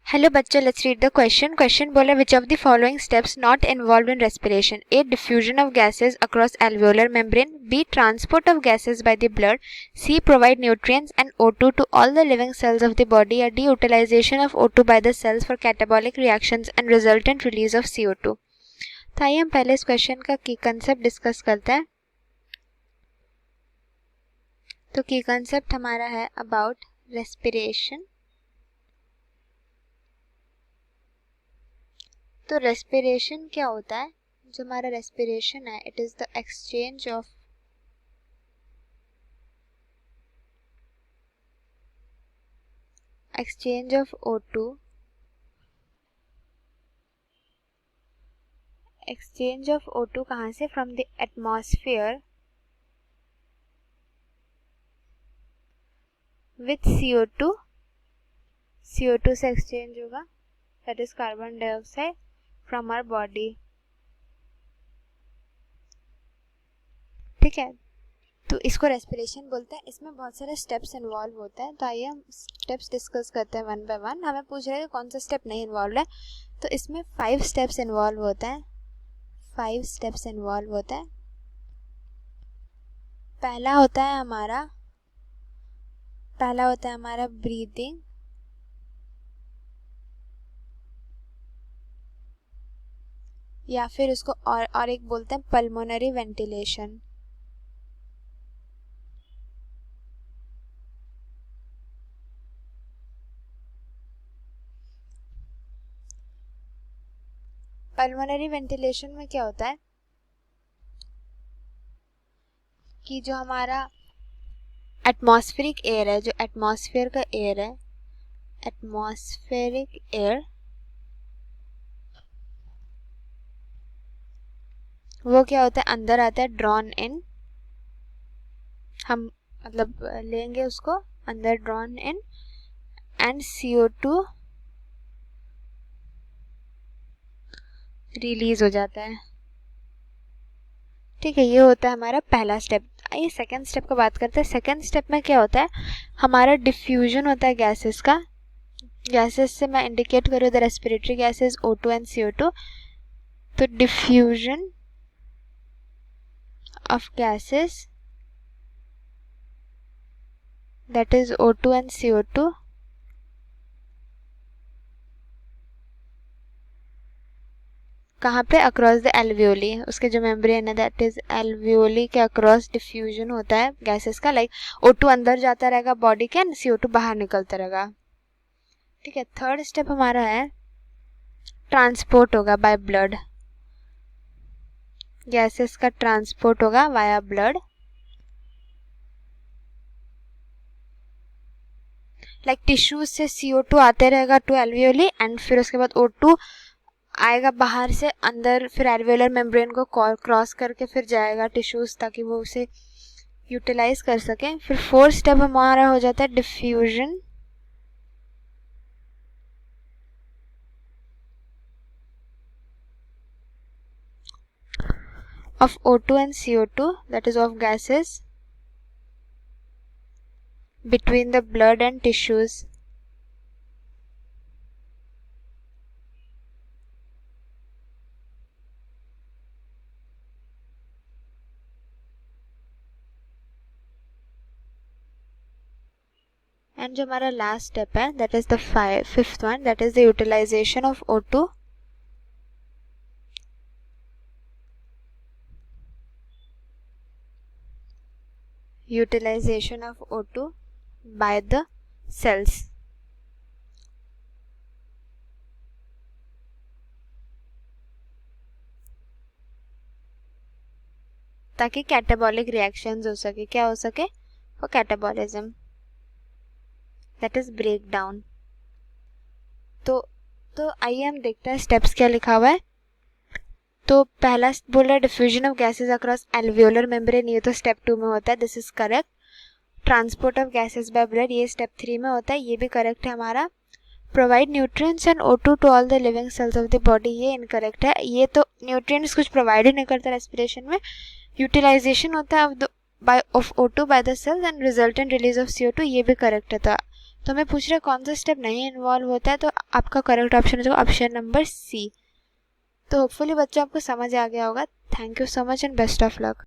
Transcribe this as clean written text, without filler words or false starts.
Hello बच्चों, let's read the question बोला which of the following steps not involve in respiration? A, diffusion of gases across alveolar membrane. B, transport of gases by the blood. C, provide nutrients and O2 to all the living cells of the body. Or D, utilization of O2 by the cells for catabolic reactions and resultant release of CO2. तो आइए हम पहले इस question का की concept discuss करते हैं. तो की कंसेप्ट हमारा है अबाउट रेस्पिरेशन. तो रेस्पिरेशन क्या होता है? जो हमारा रेस्पिरेशन है, it is the exchange of O2, exchange of O2 कहाँ से? From the atmosphere with CO2. CO2 से एक्सचेंज होगा, that is carbon dioxide from our body. ठीक है, तो इसको रेस्पिरेशन बोलते हैं. इसमें बहुत सारे स्टेप्स इन्वॉल्व होते हैं. तो आइए हम स्टेप्स डिस्कस करते हैं वन बाय वन. हमें पूछ रहे हैं कौन सा स्टेप नहीं इन्वॉल्व है. तो इसमें 5 स्टेप्स इन्वॉल्व होते हैं. 5 स्टेप्स इन्वॉल्व होते हैं. पहला होता है हमारा ब्रीदिंग. या फिर उसको और एक बोलते हैं पल्मोनरी वेंटिलेशन. पल्मोनरी वेंटिलेशन में क्या होता है कि जो हमारा एटमॉस्फेरिक एयर है, जो एटमॉस्फेयर का एयर है, एटमॉस्फेरिक एयर, वो क्या होता है? अंदर आता है, ड्रॉन इन. हम मतलब लेंगे उसको अंदर, drawn in, and CO2 release हो जाता है. ठीक है, ये होता है हमारा पहला स्टेप. आइए सेकंड स्टेप का बात करते हैं. सेकंड स्टेप में क्या होता है? हमारा डिफ्यूजन होता है गैसेस का. गैसेस से मैं इंडिकेट करूँ the respiratory gases O2 and CO2. तो diffusion of gases, that is O2 and CO2, कहाँ पे? Across the alveoli. उसके जो मेम्ब्रेन है, दैट इज एल्वियोली के अक्रॉस डिफ्यूजन होता है गैसेस का. लाइक O2 अंदर जाता रहेगा बॉडी के, CO2 बाहर निकलता रहेगा. ठीक है, थर्ड स्टेप हमारा है ट्रांसपोर्ट होगा बाय ब्लड. गैसेस का ट्रांसपोर्ट होगा वाया ब्लड. लाइक टिश्यूज से CO2 आते रहेगा टू एल्वियोली, एंड फिर उसके बाद O2 आएगा बाहर से अंदर, फिर एल्वियोलर मेम्ब्रेन को क्रॉस करके फिर जाएगा टिश्यूज, ताकि वो उसे यूटिलाइज कर सकें. फिर फोर्थ स्टेप हमारा हो जाता है diffusion of O2 and CO2, that is of gases, between the blood and tissues. And जो हमारा लास्ट स्टेप है, that is the fifth one, that is the utilization of O2 by the cells. ताकि catabolic reactions हो सके. क्या हो सके? For catabolism, that is break down. तो आइए हम देखते हैं स्टेप्स क्या लिखा हुआ है. तो पहला बोल रहा है diffusion of gases across alveolar membrane, ये तो स्टेप 2 में होता है, this is correct. Transport of gases by blood, ये स्टेप 3 में होता है, ये भी करेक्ट है हमारा. Provide nutrients and O2 to all the living cells of the body, ये इनकरेक्ट है. ये तो न्यूट्रिएंट्स कुछ प्रोवाइड ही नहीं करता रेस्पिरेशन में. यूटिलाइजेशन होता है of O2 by the cells and resultant release of CO2, ये भी करेक्ट है. तो हमें पूछ रहे कौन सा स्टेप नहीं इन्वॉल्व होता है, तो आपका करेक्ट ऑप्शन है ऑप्शन नंबर सी। तो होपफुली बच्चों आपको समझ आ गया होगा। Thank you so much and best of luck.